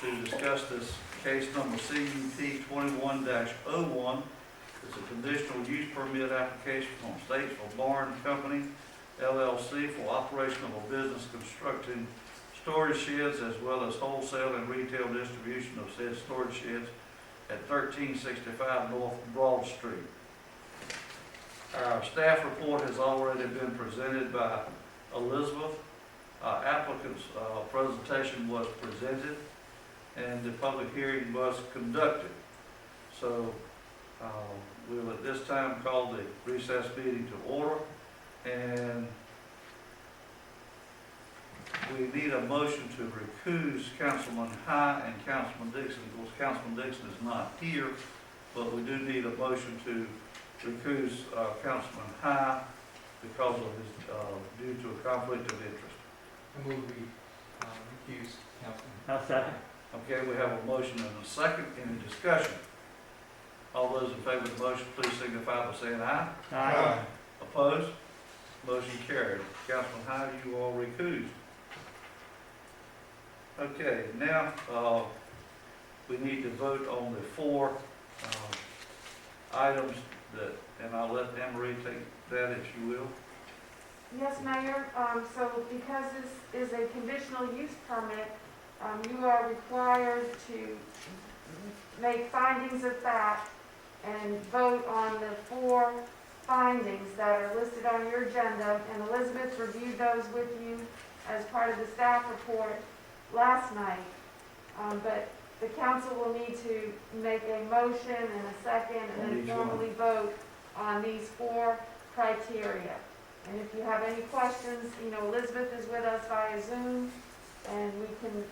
to discuss this case number CUP 21-01. It's a conditional use permit application from Statesville Barn Company, LLC, for operation of a business constructing storage sheds as well as wholesale and retail distribution of said storage sheds at 1365 North Broad Street. Our staff report has already been presented by Elizabeth. Applicant's presentation was presented and the public hearing was conducted. So we will at this time call the recess meeting to order, and we need a motion to recuse Councilman High and Councilman Dixon. Of course, Councilman Dixon is not here, but we do need a motion to recuse Councilman High because of his, due to a conflict of interest. I move we recuse Councilman. I'll second. Okay, we have a motion and a second. Any discussion? All those in favor of the motion, please signify by saying aye. Aye. Opposed? Motion carried. Councilman Hyde, you are recused. Okay, now we need to vote on the four items that, and I'll let Anne-Marie take that if you will. Yes, Mayor. So because this is a conditional use permit, you are required to make findings of fact and vote on the four findings that are listed on your agenda. And Elizabeth reviewed those with you as part of the staff report last night. But the council will need to make a motion and a second and then formally vote on these four criteria. And if you have any questions, you know, Elizabeth is with us via Zoom, and we can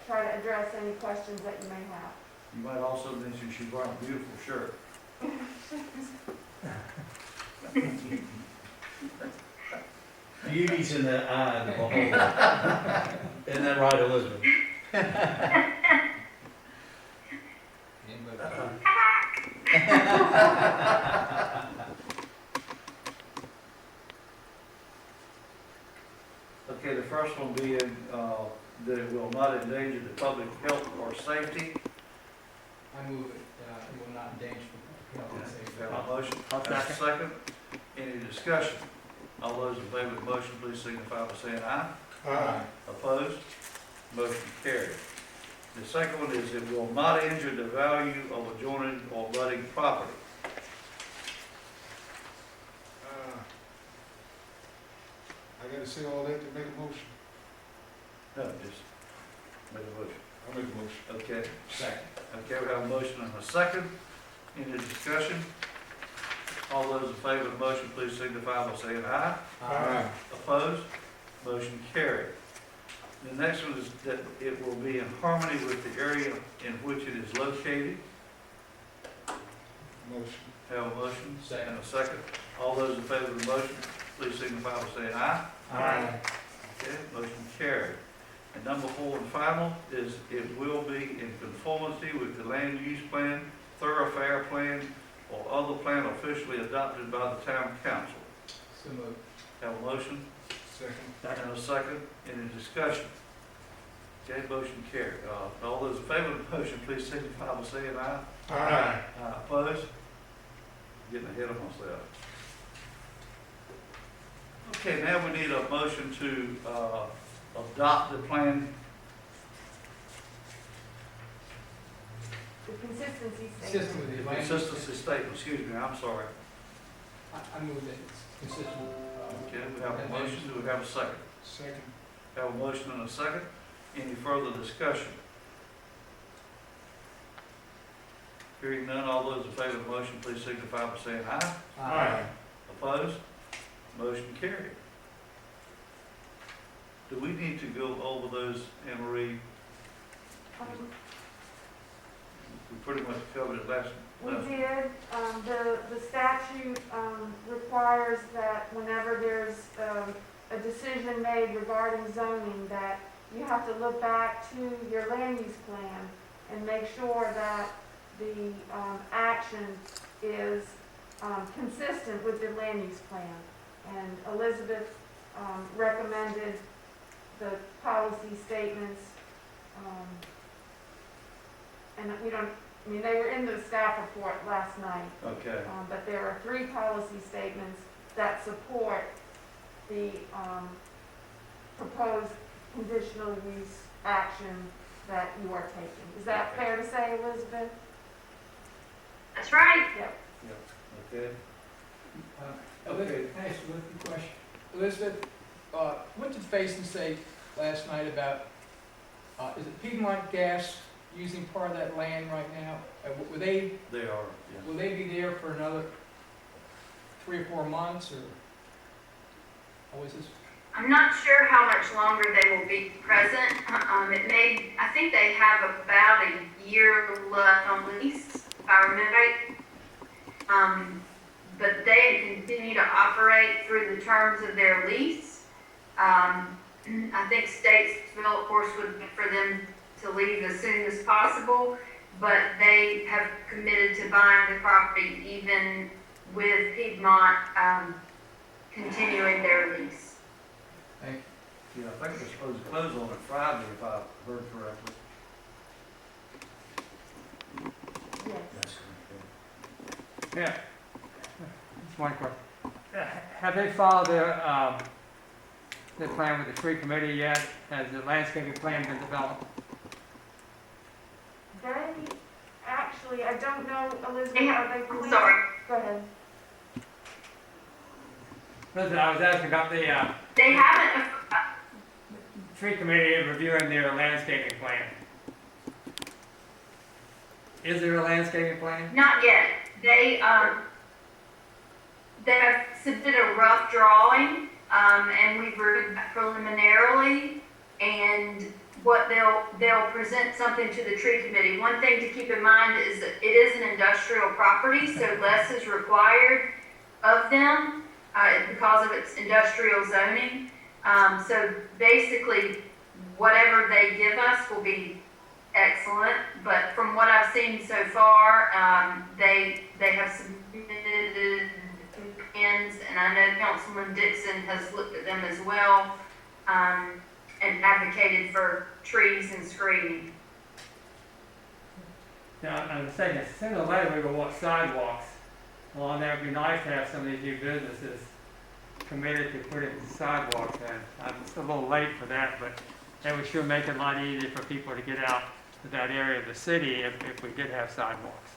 try to address any questions that you may have. You might also mention she's wearing a beautiful shirt. Beauty's in the eye of the beholder. Isn't that right, Elizabeth? Okay, the first one being that it will not endanger the public health or safety. I move it will not endanger health and safety. Have a motion? I'll Have a second. Any discussion? All those in favor of the motion, please signify by saying aye. Aye. Opposed? Motion carried. The second one is it will not injure the value of adjoining or abutting property. I gotta say all that to make a motion. No, just make a motion. I'll make a motion. Okay. Second. Okay, we have a motion and a second. Any discussion? All those in favor of the motion, please signify by saying aye. Aye. Opposed? Motion carried. The next one is that it will be in harmony with the area in which it is located. Motion. Have a motion Second. and a second. All those in favor of the motion, please signify by saying aye. Aye. Okay, motion carried. And number 4 and final is it will be in conformity with the land use plan, thoroughfare plan, or other plan officially adopted by the town council. So moved. Have a motion Second. and a second. Any discussion? Okay, motion carried. All those in favor of the motion, please signify by saying aye. Aye. Opposed? Getting ahead of myself. Okay, now we need a motion to adopt the plan. The consistency Consistent statement. with the land. Consistency statement, excuse me, I'm sorry. I move that it's consistent. Okay, we have a motion, do we have a second? Second. Have a motion and a second. Any further discussion? Hearing none, all those in favor of the motion, please signify by saying aye. Aye. Opposed? Motion carried. Do we need to go over those, Anne-Marie? We pretty much covered it last. We did. The statute requires that whenever there's a decision made regarding zoning, that you have to look back to your land use plan and make sure that the action is consistent with the land use plan. And Elizabeth recommended the policy statements and we don't, I mean, they were in the staff report last night, Okay, but there are 3 policy statements that support the proposed conditional use action that you are taking. Is that fair to say, Elizabeth? That's right. Yep. okay. Elizabeth, can I ask Elizabeth a question? Elizabeth, what did Faison say last night about, is it Piedmont Gas using part of that land right now? Will they They are, yeah. Will they be there for another 3 or 4 months, or how is this? I'm not sure how much longer they will be present. I think they have about a year left on lease, if I remember right. But they continue to operate through the terms of their lease. I think Statesville, of course, would like for them to leave as soon as possible, but they have committed to buying the property even with Piedmont continuing their lease. Thank Yeah, I think they're supposed to close on it Friday, if I heard correctly. Yes. That's correct. Yeah. Just one question. Have they followed their plan with the tree committee yet? Has the landscaping plan been developed? They, actually, I don't know, Elizabeth, are they? I'm sorry. Go ahead. Listen, I was asking about the They haven't, tree committee reviewing their landscaping plan. Is there a landscaping plan? not yet. They have submitted a rough drawing, and we've reviewed that preliminarily, and what they'll present something to the tree committee. One thing to keep in mind is that it is an industrial property, so less is required of them, because of its industrial zoning. So basically, whatever they give us will be excellent, but from what I've seen so far, they have submitted plans, and I know Councilman Dixon has looked at them as well, and advocated for trees and screening. Now, I'm mistaken, sooner or later we will want sidewalks along there. It'd be nice to have some of these new businesses committed to putting sidewalks in. I'm just a little late for that, but that would sure make it a lot easier for people to get out to that area of the city if we did have sidewalks.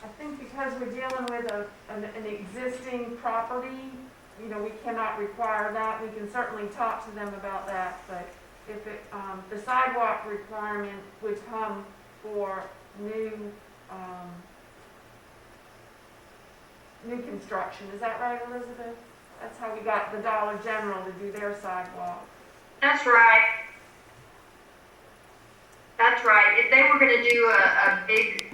I think because we're dealing with an existing property, you know, we cannot require that. We can certainly talk to them about that, but if it, the sidewalk requirement would come for new construction. Is that right, Elizabeth? That's how we got the Dollar General to do their sidewalk. That's right. That's right. If they were gonna do a big,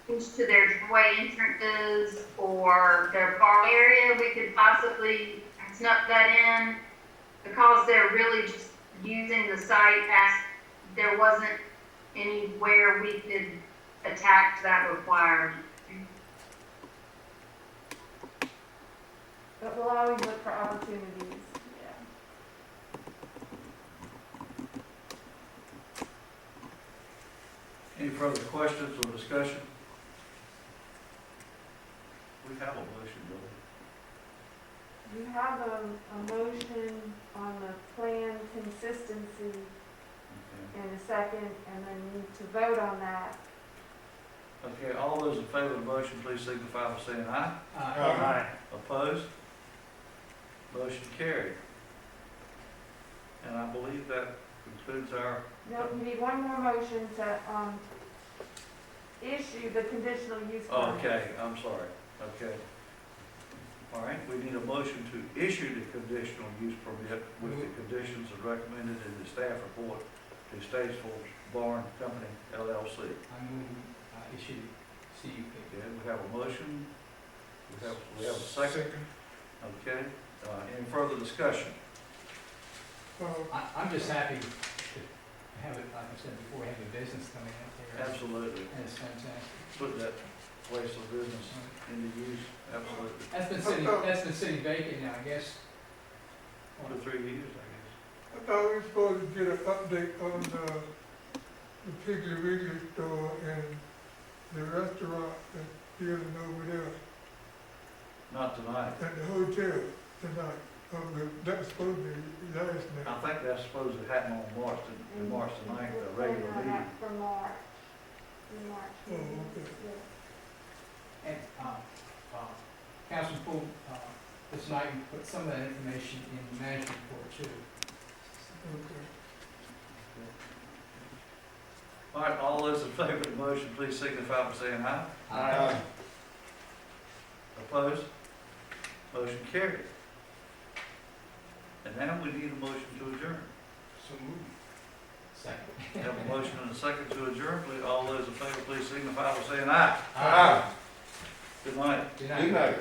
change to their driveway entrances or their park area, we could possibly snuck that in, because they're really just using the site as there wasn't anywhere we could attach that requirement. But we'll always look for opportunities, yeah. Any further questions or discussion? We have a motion, don't we? You have a motion on the plan consistency Okay. in a second, and then you need to vote on that. Okay, all those in favor of the motion, please signify by saying aye. Aye. Opposed? Motion carried. And I believe that concludes our, No, you need one more motion to, issue the conditional use oh, permit. okay, I'm sorry, okay. All right, we need a motion to issue the conditional use permit with the conditions as recommended in the staff report to Statesville Barn Company LLC. I move, issue CUP. Okay, we have a motion, we have a second, okay, any further discussion? I'm just happy to have it, like I said before, have a business coming out there. Absolutely, And it's fantastic. put that place of business into use, absolutely. That's been sitting vacant now, I guess. 1 to 3 years, I guess. I thought we were supposed to get an update on the Piggly Wiggly store and the restaurant that's building over there Not tonight. at the hotel tonight. That's supposed to be last I night. think that's supposed to happen on March the ninth, the regular meeting. For March, in March. Oh, okay. And, Council Poole, this night, we put some of that information in the management report too. Okay. All right, all those in favor of the motion, please signify by saying aye. Aye. Opposed? Motion carried. And now we need a motion to adjourn. So moved. Second. We have a motion and a second to adjourn. Please, all those in favor, please signify by saying aye. Aye. Good night. Good night.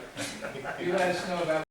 Good night. You let us know about